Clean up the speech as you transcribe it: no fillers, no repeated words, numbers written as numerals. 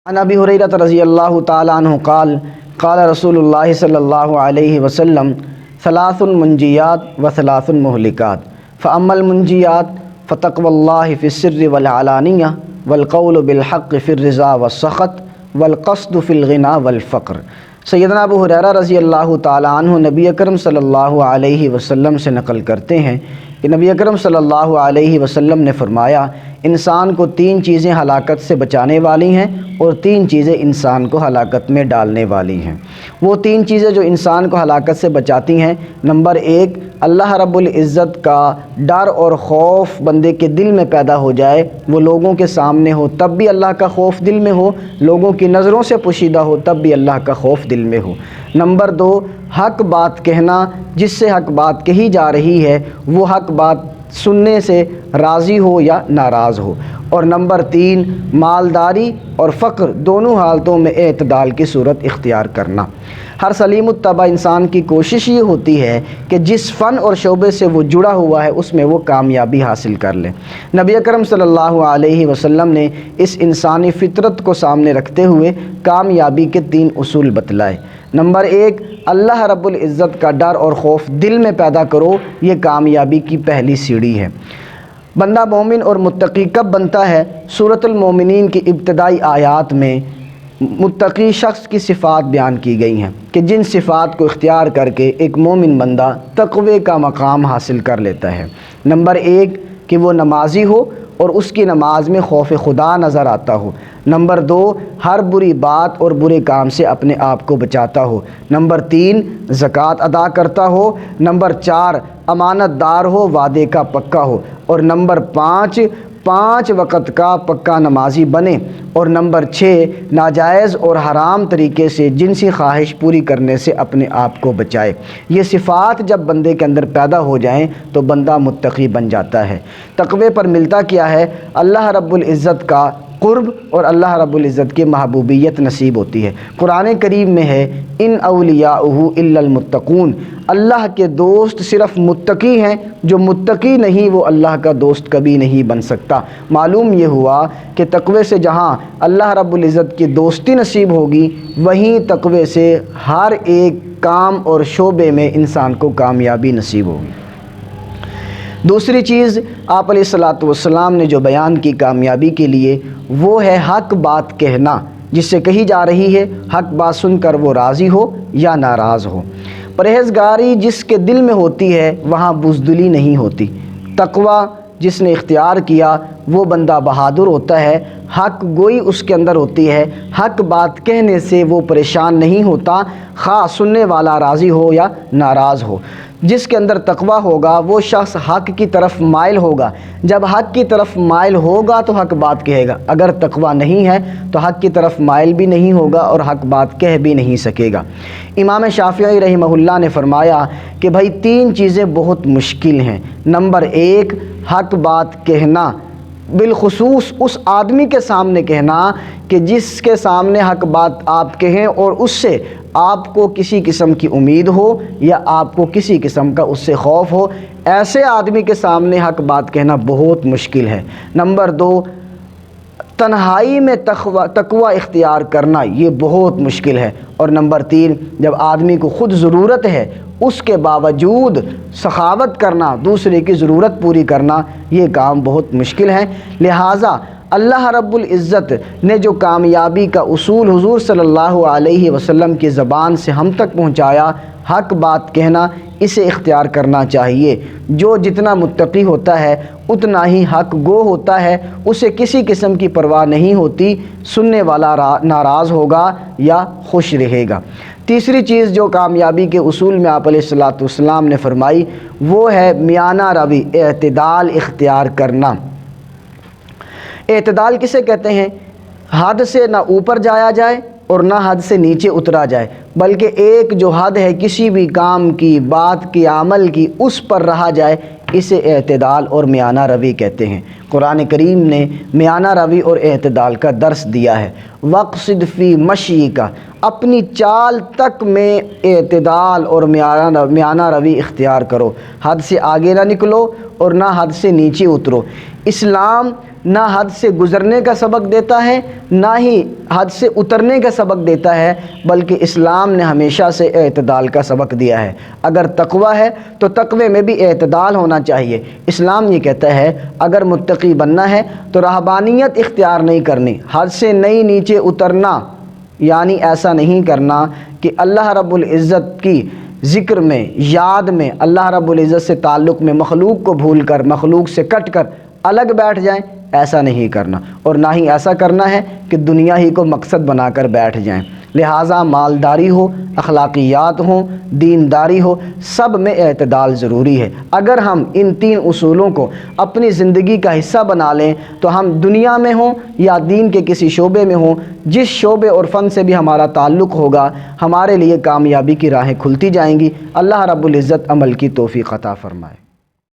عن ابی ہریرہ رضی اللہ تعالیٰ عنہ قال قال رسول اللہ صلی اللہ علیہ وسلم ثلاث منجیات و ثلاث مہلکات فاما المنجیات فتقوی اللہ فی السر والعلانیہ والقول بالحق فی الرضا والسخط والقصد فی الغنى والفقر۔ سیدنا ابو ہریرہ رضی اللہ تعالیٰ عنہ نبی اکرم صلی اللہ علیہ وسلم سے نقل کرتے ہیں کہ نبی اکرم صلی اللہ علیہ وسلم نے فرمایا، انسان کو تین چیزیں ہلاکت سے بچانے والی ہیں اور تین چیزیں انسان کو ہلاکت میں ڈالنے والی ہیں۔ وہ تین چیزیں جو انسان کو ہلاکت سے بچاتی ہیں، نمبر ایک، اللہ رب العزت کا ڈر اور خوف بندے کے دل میں پیدا ہو جائے، وہ لوگوں کے سامنے ہو تب بھی اللہ کا خوف دل میں ہو، لوگوں کی نظروں سے پوشیدہ ہو تب بھی اللہ کا خوف دل میں ہو۔ نمبر دو، حق بات کہنا، جس سے حق بات کہی جا رہی ہے وہ حق بات سننے سے راضی ہو یا ناراض ہو۔ اور نمبر تین، مالداری اور فقر دونوں حالتوں میں اعتدال کی صورت اختیار کرنا۔ ہر سلیم الطبع انسان کی کوشش یہ ہوتی ہے کہ جس فن اور شعبے سے وہ جڑا ہوا ہے اس میں وہ کامیابی حاصل کر لے۔ نبی اکرم صلی اللہ علیہ وسلم نے اس انسانی فطرت کو سامنے رکھتے ہوئے کامیابی کے تین اصول بتلائے۔ نمبر ایک، اللہ رب العزت کا ڈر اور خوف دل میں پیدا کرو، یہ کامیابی کی پہلی سیڑھی ہے۔ بندہ مومن اور متقی کب بنتا ہے؟ سورۃ المومنین کی ابتدائی آیات میں متقی شخص کی صفات بیان کی گئی ہیں کہ جن صفات کو اختیار کر کے ایک مومن بندہ تقوی کا مقام حاصل کر لیتا ہے۔ نمبر ایک کہ وہ نمازی ہو اور اس کی نماز میں خوف خدا نظر آتا ہو۔ نمبر دو، ہر بری بات اور برے کام سے اپنے آپ کو بچاتا ہو۔ نمبر تین، زکوٰۃ ادا کرتا ہو۔ نمبر چار، امانت دار ہو، وعدے کا پکا ہو۔ اور نمبر پانچ وقت کا پکا نمازی بنے۔ اور نمبر 6، ناجائز اور حرام طریقے سے جنسی خواہش پوری کرنے سے اپنے آپ کو بچائے۔ یہ صفات جب بندے کے اندر پیدا ہو جائیں تو بندہ متقی بن جاتا ہے۔ تقوی پر ملتا کیا ہے؟ اللہ رب العزت کا قرب اور اللہ رب العزت کی محبوبیت نصیب ہوتی ہے۔ قرآن کریم میں ہے، ان اولیاؤہ الا المتقون، اللہ کے دوست صرف متقی ہیں، جو متقی نہیں وہ اللہ کا دوست کبھی نہیں بن سکتا۔ معلوم یہ ہوا کہ تقوی سے جہاں اللہ رب العزت کی دوستی نصیب ہوگی، وہیں تقوی سے ہر ایک کام اور شعبے میں انسان کو کامیابی نصیب ہوگی۔ دوسری چیز آپ علیہ الصلاۃ والسلام نے جو بیان کی کامیابی کے لیے، وہ ہے حق بات کہنا، جس سے کہی جا رہی ہے حق بات سن کر وہ راضی ہو یا ناراض ہو۔ پرہیزگاری جس کے دل میں ہوتی ہے وہاں بزدلی نہیں ہوتی۔ تقوی جس نے اختیار کیا وہ بندہ بہادر ہوتا ہے، حق گوئی اس کے اندر ہوتی ہے، حق بات کہنے سے وہ پریشان نہیں ہوتا، خواہ سننے والا راضی ہو یا ناراض ہو۔ جس کے اندر تقوی ہوگا وہ شخص حق کی طرف مائل ہوگا۔ جب حق کی طرف مائل ہوگا تو حق بات کہے گا، اگر تقوی نہیں ہے تو حق کی طرف مائل بھی نہیں ہوگا اور حق بات کہہ بھی نہیں سکے گا۔ امام شافعی رحمہ اللہ نے فرمایا کہ بھائی تین چیزیں بہت مشکل ہیں۔ نمبر ایک، حق بات کہنا، بالخصوص اس آدمی کے سامنے کہنا کہ جس کے سامنے حق بات آپ کہیں اور اس سے آپ کو کسی قسم کی امید ہو یا آپ کو کسی قسم کا اس سے خوف ہو، ایسے آدمی کے سامنے حق بات کہنا بہت مشکل ہے۔ نمبر دو، تنہائی میں تقوی اختیار کرنا، یہ بہت مشکل ہے۔ اور نمبر تین، جب آدمی کو خود ضرورت ہے اس کے باوجود سخاوت کرنا، دوسرے کی ضرورت پوری کرنا، یہ کام بہت مشکل ہے۔ لہٰذا اللہ رب العزت نے جو کامیابی کا اصول حضور صلی اللہ علیہ وسلم کی زبان سے ہم تک پہنچایا، حق بات کہنا، اسے اختیار کرنا چاہیے۔ جو جتنا متقی ہوتا ہے اتنا ہی حق گو ہوتا ہے، اسے کسی قسم کی پرواہ نہیں ہوتی، سننے والا ناراض ہوگا یا خوش رہے گا۔ تیسری چیز جو کامیابی کے اصول میں آپ علیہ الصلاۃ والسلام نے فرمائی وہ ہے میانہ روی، اعتدال اختیار کرنا۔ اعتدال کسے کہتے ہیں؟ حد سے نہ اوپر جایا جائے اور نہ حد سے نیچے اترا جائے، بلکہ ایک جو حد ہے کسی بھی کام کی، بات کی، عمل کی، اس پر رہا جائے، اسے اعتدال اور میانہ روی کہتے ہیں۔ قرآن کریم نے میانہ روی اور اعتدال کا درس دیا ہے۔ وَاقْصِدْ فِی مَشْیِکَ، اپنی چال تک میں اعتدال اور میانہ روی اختیار کرو، حد سے آگے نہ نکلو اور نہ حد سے نیچے اترو۔ اسلام نہ حد سے گزرنے کا سبق دیتا ہے نہ ہی حد سے اترنے کا سبق دیتا ہے، بلکہ اسلام نے ہمیشہ سے اعتدال کا سبق دیا ہے۔ اگر تقوی ہے تو تقوی میں بھی اعتدال ہونا چاہیے۔ اسلام یہ کہتا ہے اگر متقی بننا ہے تو رہبانیت اختیار نہیں کرنی، حد سے نہیں نیچے اترنا، یعنی ایسا نہیں کرنا کہ اللہ رب العزت کی ذکر میں، یاد میں، اللہ رب العزت سے تعلق میں مخلوق کو بھول کر، مخلوق سے کٹ کر الگ بیٹھ جائیں، ایسا نہیں کرنا، اور نہ ہی ایسا کرنا ہے کہ دنیا ہی کو مقصد بنا کر بیٹھ جائیں۔ لہٰذا مالداری ہو، اخلاقیات ہوں، دینداری ہو، سب میں اعتدال ضروری ہے۔ اگر ہم ان 3 اصولوں کو اپنی زندگی کا حصہ بنا لیں تو ہم دنیا میں ہوں یا دین کے کسی شعبے میں ہوں، جس شعبے اور فن سے بھی ہمارا تعلق ہوگا، ہمارے لیے کامیابی کی راہیں کھلتی جائیں گی۔ اللہ رب العزت عمل کی توفیق عطا فرمائے۔